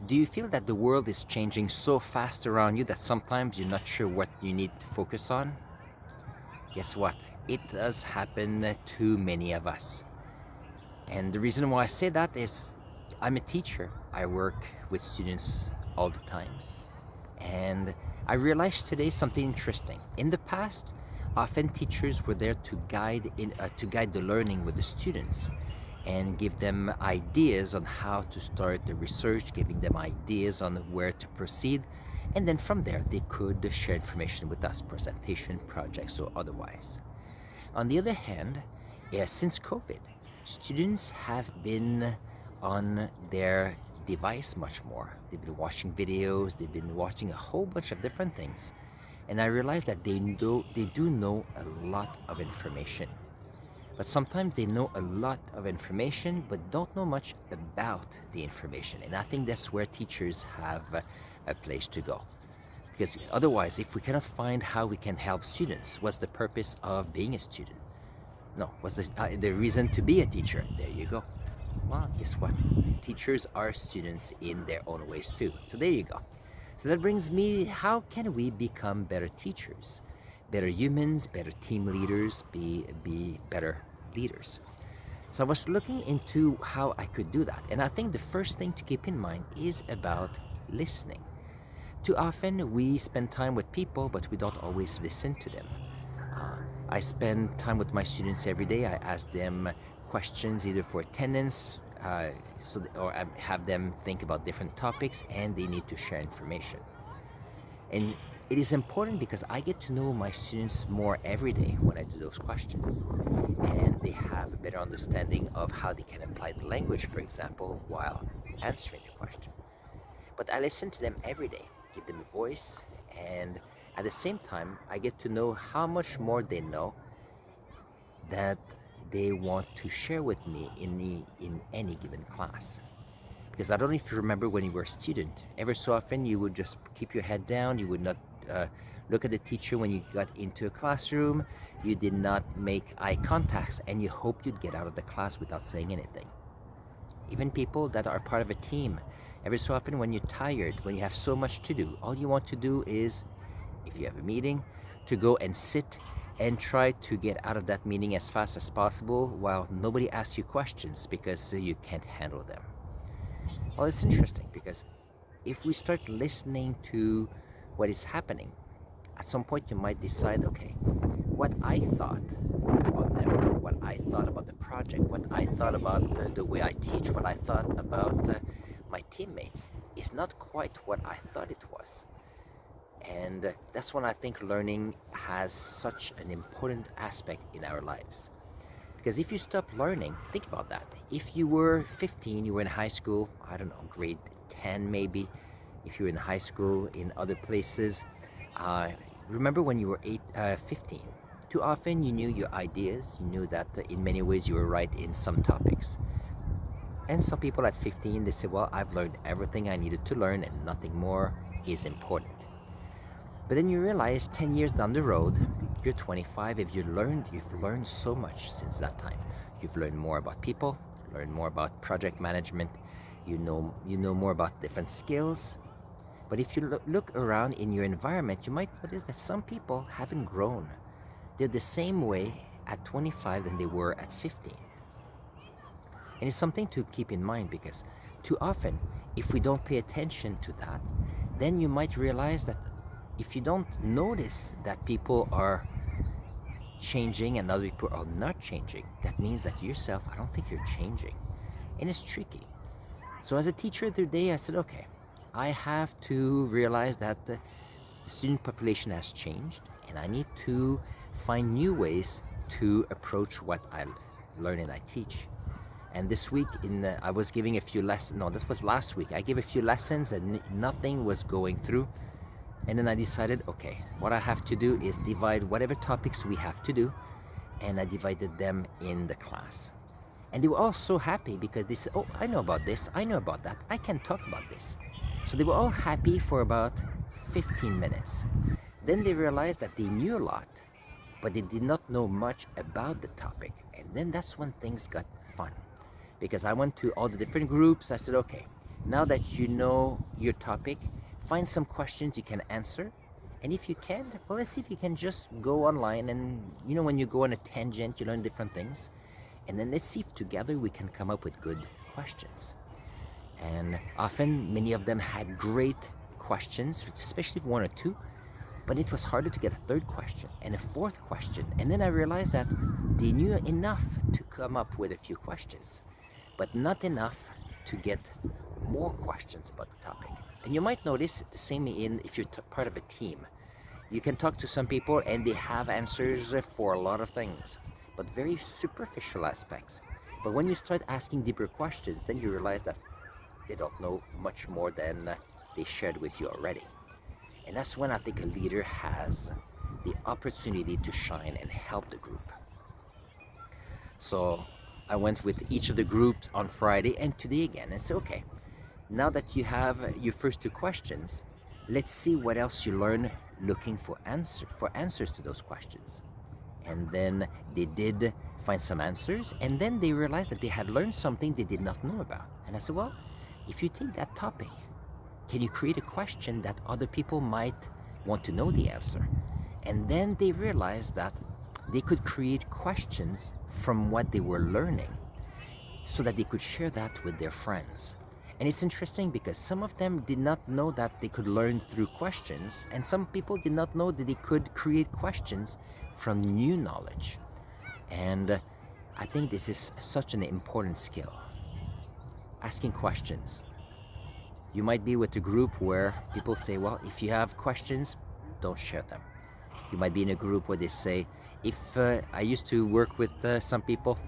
Do you feel that the world is changing so fast around you that sometimes you're not sure what you need to focus on? Guess what? It does happen to many of us. And the reason why I say that is I'm a teacher. I work with students all the time. And I realized today something interesting. In the past, often teachers were there to guide the learning with the students and give them ideas on how to start the research, giving them ideas on where to proceed, and then from there they could share information with us, presentation, projects, or otherwise. On the other hand, since COVID, students have been on their device much more. They've been watching videos, they've been watching a whole bunch of different things. And I realized that they do know a lot of information. But sometimes they know a lot of information but don't know much about the information. And I think that's where teachers have a place to go. Because otherwise, if we cannot find how we can help students, what's the purpose of being a student? No, what's the reason to be a teacher? There you go. Well, guess what? Teachers are students in their own ways too. So there you go. So that brings me, how can we become better teachers? Better humans, better team leaders, be better leaders. So I was looking into how I could do that. And I think the first thing to keep in mind is about listening. Too often we spend time with people, but we don't always listen to them. Uh, I spend time with my students every day. I ask them questions either for attendance, or I have them think about different topics, and they need to share information. And it is important because I get to know my students more every day when I do those questions. And they have a better understanding of how they can apply the language, for example, while answering the question. But I listen to them every day, give them a voice, and at the same time, I get to know how much more they know that they want to share with me in any given class. Because I don't know if you remember when you were a student, ever so often you would just keep your head down, you would not look at the teacher when you got into a classroom, you did not make eye contacts, and you hoped you'd get out of the class without saying anything. Even people that are part of a team, every so often when you're tired, when you have so much to do, all you want to do is, if you have a meeting, to go and sit and try to get out of that meeting as fast as possible while nobody asks you questions because you can't handle them. Well, it's interesting because if we start listening to what is happening, at some point you might decide, okay, what I thought about them, what I thought about the project, what I thought about the way I teach, what I thought about my teammates is not quite what I thought it was. And that's when I think learning has such an important aspect in our lives. Because if you stop learning, think about that. If you were 15, you were in high school, I don't know, grade 10 maybe, if you were in high school, in other places, uh, remember when you were 15. Too often you knew your ideas, you knew that in many ways you were right in some topics. And some people at 15, they say, well, I've learned everything I needed to learn and nothing more is important. But then you realize 10 years down the road, you're 25, if you've learned so much since that time. You've learned more about people, learned more about project management, you know more about different skills. But if you look around in your environment, you might notice that some people haven't grown. They're the same way at 25 than they were at 15. And it's something to keep in mind because too often, if we don't pay attention to that, then you might realize that if you don't notice that people are changing and other people are not changing, that means that yourself, I don't think you're changing. And it's tricky. So as a teacher today, I said, okay, I have to realize that the student population has changed and I need to find new ways to approach what I learn and I teach. And this week, I was giving a few lessons. No, this was last week. I gave a few lessons and nothing was going through. And then I decided, okay, what I have to do is divide whatever topics we have to do, and I divided them in the class. And they were all so happy because they said, oh, I know about this, I know about that, I can talk about this. So they were all happy for about 15 minutes. Then they realized that they knew a lot, but they did not know much about the topic. And then that's when things got fun. Because I went to all the different groups, I said, okay, Now that you know your topic, find some questions you can answer. And if you can't, well, let's see if you can just go online and, when you go on a tangent, you learn different things. And then let's see if together we can come up with good questions. And often, many of them had great questions, especially one or two, but it was harder to get a third question and a fourth question. And then I realized that they knew enough to come up with a few questions, but not enough to get more questions about the topic. And you might notice the same in if you're part of a team. You can talk to some people and they have answers for a lot of things, but very superficial aspects. But when you start asking deeper questions, then you realize that they don't know much more than they shared with you already. And that's when I think a leader has the opportunity to shine and help the group. So I went with each of the groups on Friday and today again and said, okay, now that you have your first two questions, let's see what else you learn looking for answers to those questions. And then they did find some answers, and then they realized that they had learned something they did not know about. And I said, well, if you take that topic, can you create a question that other people might want to know the answer? And then they realized that they could create questions from what they were learning so that they could share that with their friends. And it's interesting because some of them did not know that they could learn through questions, and some people did not know that they could create questions from new knowledge. And I think this is such an important skill. Asking questions. You might be with a group where people say, well, if you have questions, don't share them. You might be in a group where they say, if I used to work with some people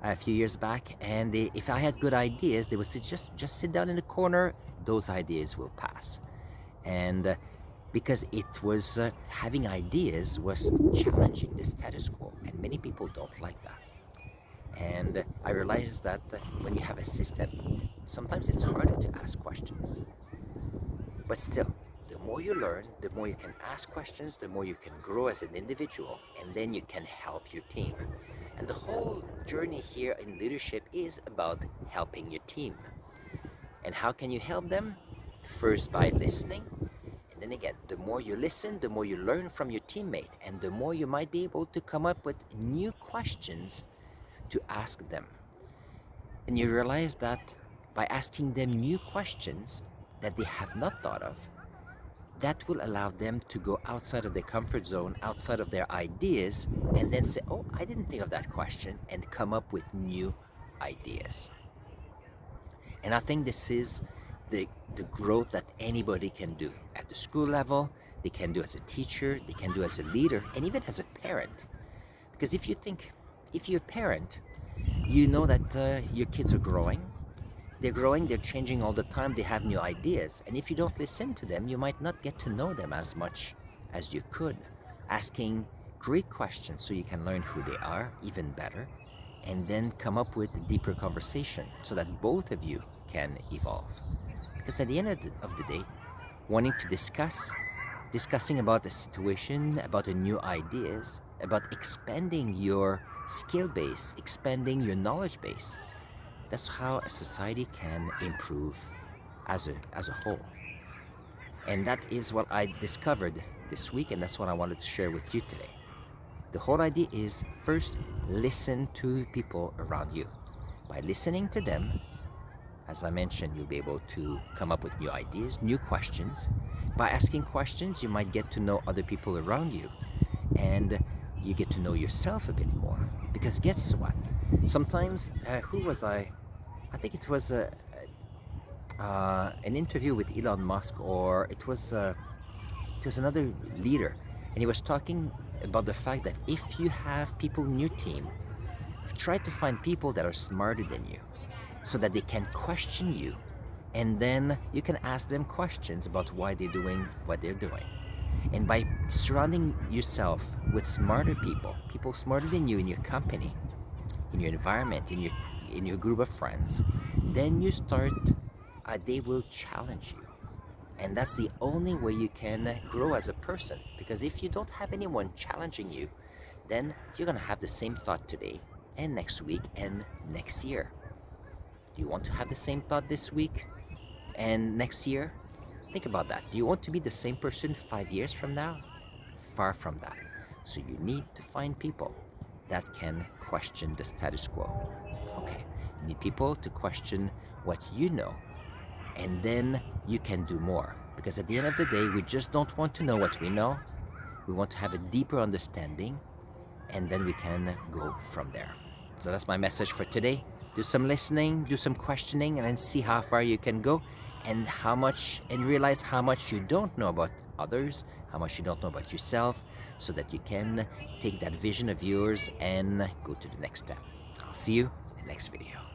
a few years back, and if I had good ideas, they would say, just sit down in the corner, those ideas will pass. And because it was having ideas was challenging the status quo, and many people don't like that. And I realized that when you have a system, sometimes it's harder to ask questions. But still, the more you learn, the more you can ask questions, the more you can grow as an individual, and then you can help your team. And the whole journey here in leadership is about helping your team. And how can you help them? First, by listening. And then again, the more you listen, the more you learn from your teammate, and the more you might be able to come up with new questions to ask them. And you realize that by asking them new questions that they have not thought of, that will allow them to go outside of their comfort zone, outside of their ideas, and then say, oh, I didn't think of that question, and come up with new ideas. And I think this is the growth that anybody can do at the school level, they can do as a teacher, they can do as a leader, and even as a parent. Because if you're a parent, you know that your kids are growing. They're growing, they're changing all the time, they have new ideas. And if you don't listen to them, you might not get to know them as much as you could. Asking great questions so you can learn who they are even better, and then come up with a deeper conversation so that both of you can evolve. Because at the end of the day, wanting to discussing about a situation, about the new ideas, about expanding your skill base, expanding your knowledge base, that's how a society can improve as a whole. And that is what I discovered this week, and that's what I wanted to share with you today. The whole idea is first, listen to people around you. By listening to them, as I mentioned, you'll be able to come up with new ideas, new questions. By asking questions, you might get to know other people around you, and you get to know yourself a bit more. Because guess what? Sometimes, who was I? I think it was an interview with Elon Musk, or it was another leader, and he was talking about the fact that if you have people in your team, try to find people that are smarter than you, so that they can question you, and then you can ask them questions about why they're doing what they're doing. And by surrounding yourself with smarter people, people smarter than you in your company, in your environment, in your group of friends, then you start. They will challenge you, and that's the only way you can grow as a person. Because if you don't have anyone challenging you, then you're gonna have the same thought today, and next week, and next year. Do you want to have the same thought this week? And next year, think about that. Do you want to be the same person 5 years from now? Far from that. So you need to find people that can question the status quo. Okay, you need people to question what you know, and then you can do more. Because at the end of the day, we just don't want to know what we know. We want to have a deeper understanding, and then we can go from there. So that's my message for today. Do some listening, do some questioning, and then see how far you can go, and how much, and realize how much you don't know about others, how much you don't know about yourself, so that you can take that vision of yours and go to the next step. I'll see you in the next video.